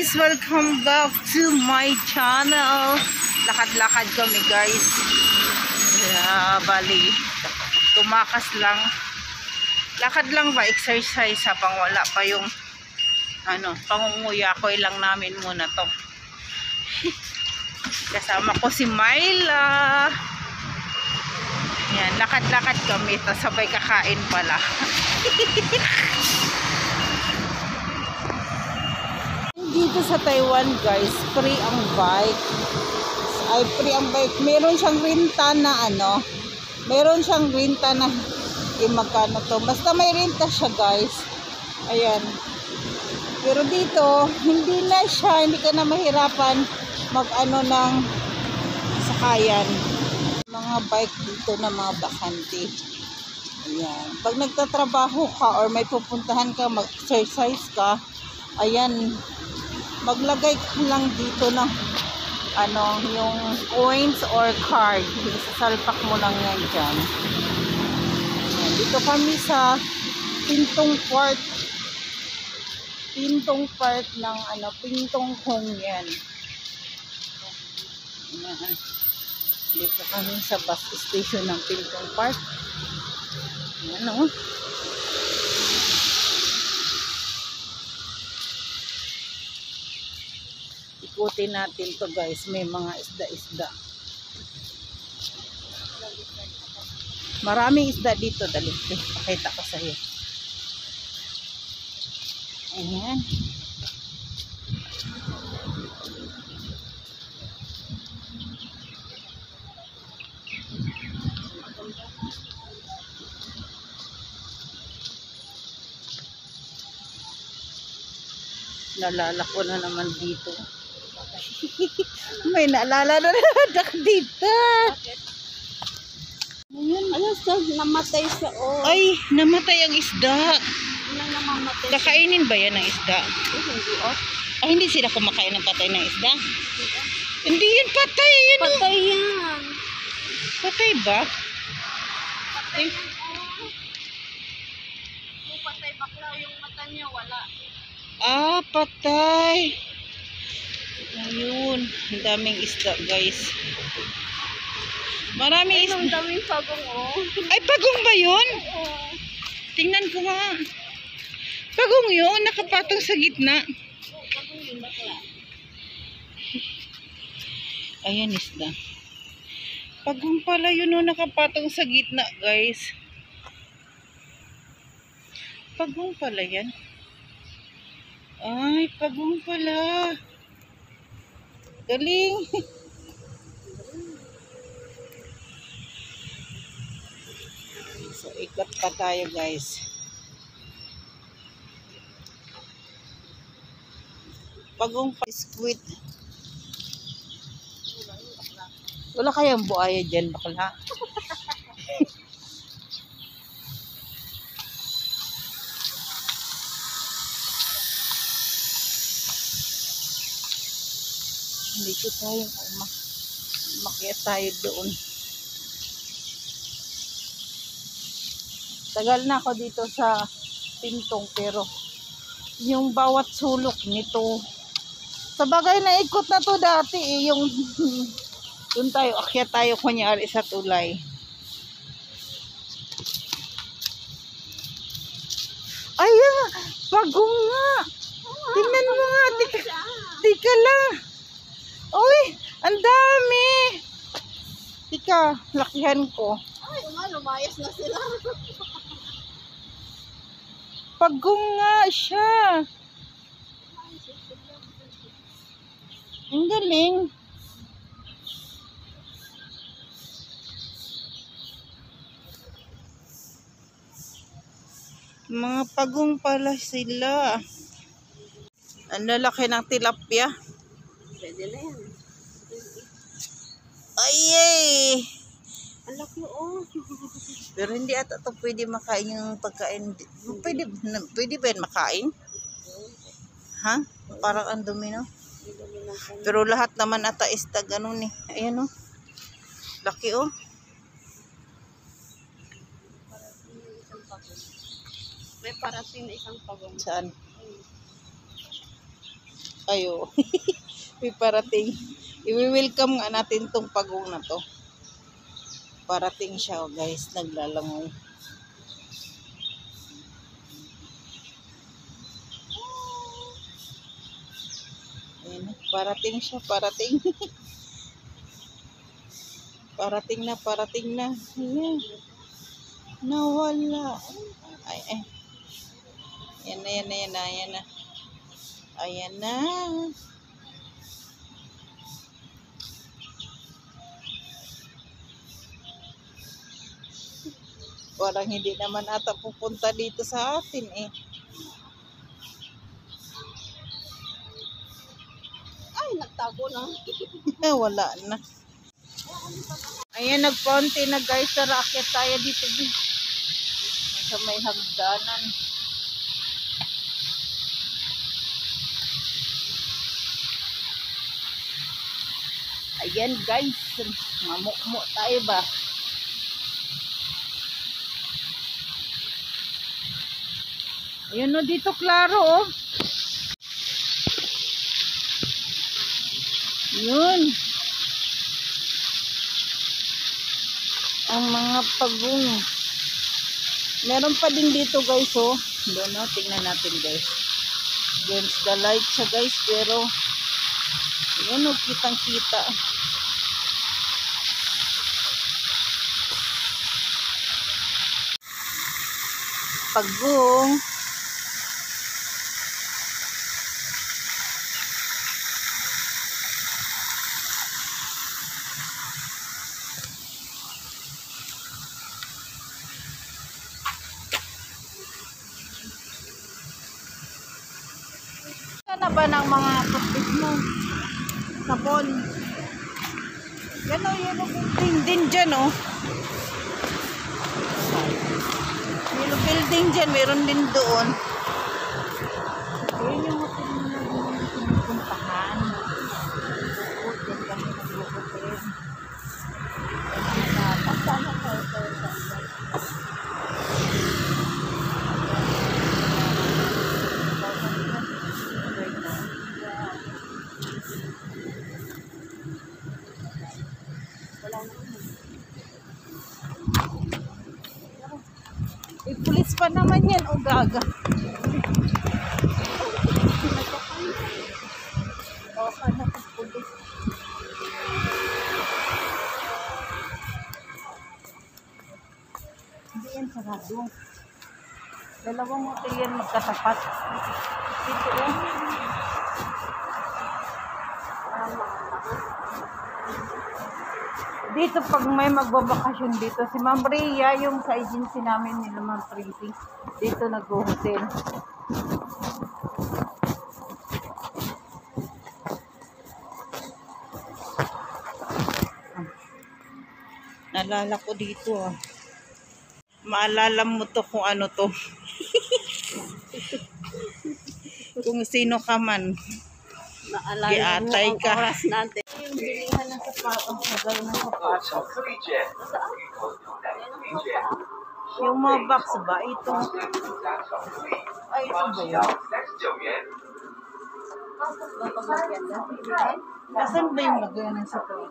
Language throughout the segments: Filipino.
guys, welcome back to my channel. Lakad-lakad kami guys. Bali, tumakas lang. Lakad lang ba? Exercise habang wala pa yung pangunguyakoy lang namin muna to. Kasama ko si Myla. Yan, lakad-lakad kami. Tas sabay kakain pala. Dito sa Taiwan guys, free ang bike. Ay, free ang bike. Meron siyang renta na meron siyang renta na magkano to. Basta may renta siya guys. Ayan. Pero dito, hindi ka na mahirapan ng sakayan. Mga bike dito na mga bakante. Ayan. Pag nagtatrabaho ka or may pupuntahan ka, mag-exercise ka, ayan, maglagay ka lang dito ng yung coins or card. Sasalpak mo lang yan dyan. Ayan. Dito kami sa pintong part ng Pintong Hong yan. Ayan. Dito kami sa bus station ng Pintong Park. Ayan. Ikutin natin to guys, may mga isda-isda. Maraming isda dito, dali. Pakita ko sa iyo. Ayan. Naalala ko na naman dito. May naalala na dito. Namatay siya. Oh. Ay, namatay ang isda. Namamatay. Kakainin ba yan ng isda? Hindi. Oh. Ay, hindi sila kumakain ng patay ng isda? Hindi yan patay. Yan, patay yan. Patay ba? Patay. Kung patay bakla yung mata niya, wala. Ah, patay. Ayun. Ang daming isda, guys. Maraming isda. Ang daming pagong, oh. Ay, pagong ba yun? Oo. Tingnan ko nga. Pagong yun. Nakapatong sa gitna. Pagong yung bakla. Ayan, isda. Pagong pala yun, oh, nakapatong sa gitna, guys. Pagong pala yan. Ay, pagong pala. Galing. So, ikot pa tayo guys. Pagong pa squid. Wala kayang buhaya dyan, bakla. Dito tayo, makiat tayo doon. Tagal na ako dito sa Pintong, pero yung bawat sulok nito, sa bagay na ikot na to dati yung doon tayo, akyat tayo kunyari sa tulay. Ayan, pagong nga. Tingnan mo nga, tika lang. Uy, ang dami. Tika, lakihan ko. Ay, lumayas na sila. Pagong nga siya. Ang galing. Mga pagong pala sila. Ang lalaki ng tilapia. Pwede na yan. Ay! Ang laki, oh. Pero hindi ata ito pwede makain yung pagkain. Pwede ba yan makain? Ha? Parang ang dumi, no? Pero lahat naman ata isda ganun eh. Ayan, oh. Laki, oh. May parating na isang pagong. Saan? Ayo. May parating. I-welcome nga natin tong pagong na to. Parating siya, guys. Naglalangoy. Ayan, parating siya, parating. Parating na, parating na. Ayan. Nawala. Ay, ay. Ayan na, ayan na, ayan na, ayan na. Ayan na. Parang hindi naman ata pupunta dito sa atin eh. Ay, nagtago na. Wala na. Ayan, nagpunti na guys. Tara, akyat tayo dito. Sa may hagdanan. Ayan guys. Mamukmo tayo ba? Ayan o, dito klaro oh. Yun. Ang mga pagong. Meron pa din dito guys oh. Doon oh, tingnan natin guys. Against the light siya guys, pero yun oh, kitang kita. Pagong. Na ba ng mga tupis mo? Sapon. Yan o, yellow building din dyan o. Yellow building dyan, meron din doon. Yan yung hotel na pinupuntahan. Bukod, yan kami naglukot rin. Pasama ko ito. Pulis pa naman yan, o gaga. O, paano pa pulis? Hindi yan sarado. Dalawang hotel yan magkatapat. Dito o. Dito pag may magbabakasyon dito, si Ma'am Rhea, yung sa agency namin nila Ma'am Prissy, dito nag-hotel. Naalala ko dito ah. Maalala mo to kung ano to. Kung sino ka man. Naalala mo Giatay ang ka. oras natin. Yung bilihan ng sapato. Sagal ng sapato. Yung mga box ba? Ito. Ay, ito ba yun? Asan ba yung lagayan ng sapato?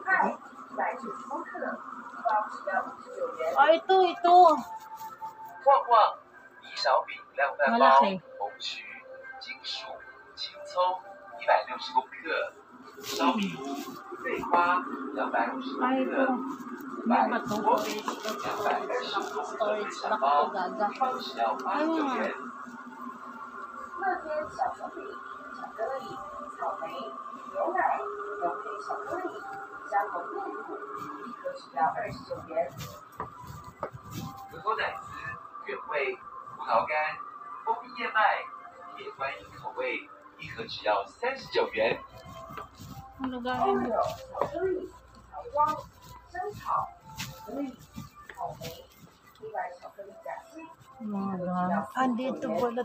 Ah, ito, ito. 旺旺宜小饼凉饭包， Malaki. 红曲、金薯、青葱160公克，烧饼屋桂花250公 Ay, ito. 克， Ano ba ito? 锅饼220公克月饼包，一包只要89元。乐天小熊饼、巧克力、草莓、牛奶、浓配巧克力、香红面乳，一盒只要29元。可口奶丝原味、葡萄干、蜂蜜燕麦、铁观音口味，一盒只要39元。 Ano 欧 gawin 柳 mo? 巧克力、桃光、香草、巧克力、草莓、意外巧克力夹心， Mga gamit. Ah, dito pala.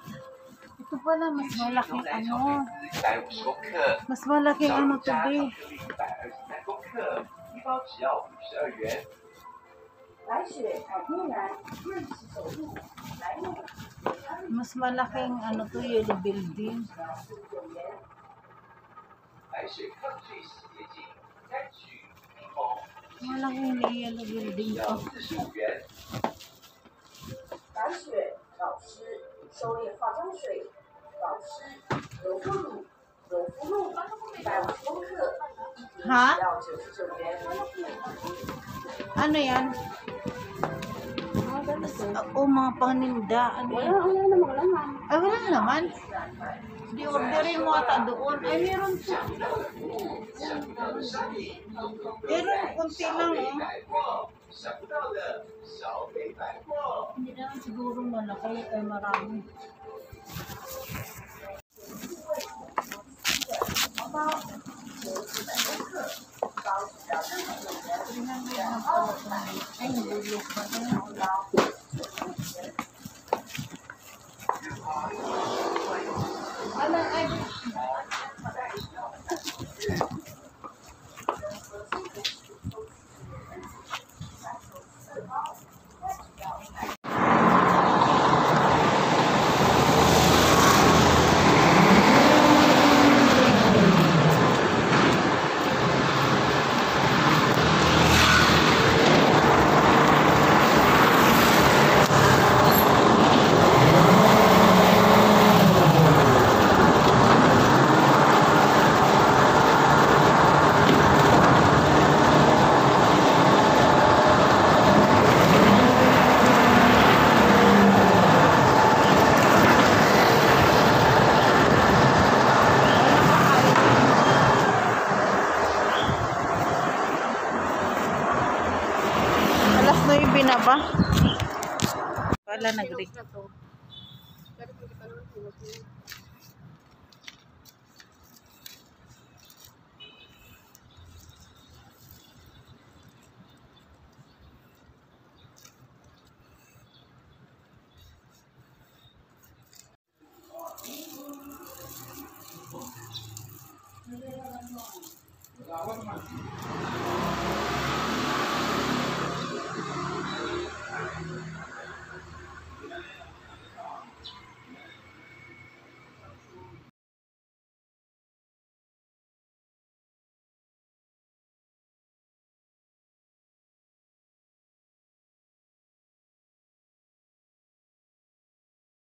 Ito pala, mas 红 malaking 奶巧 ano. 克力丝150公克。 Mas malaking 小 ano 乳 to 加巧 be. 克力123公克，一包只要52元。 白雪海天然润洗手露，来露， Mas malaking ano to, yellow building. 只要49元。是抗菌洗洁精、柑橘、柠檬， Malaking yellow building 要ko. 45元。白雪、保湿、收敛化妆水、保湿、柔肤乳、柔肤露，150公克，一瓶只哈？要99元。 Ano yan? Oo, mga paninda. Ano yan? Wala namang laman. Ay, wala naman. Di orderin mo ata doon. Ay, meron siya. Meron, kunti lang, oh. 想不到的小北百货。 Hindi naman siguro malaki ay marami. Ay, nabulok pa rin. Alas 9 na ba? Wala nag-ring.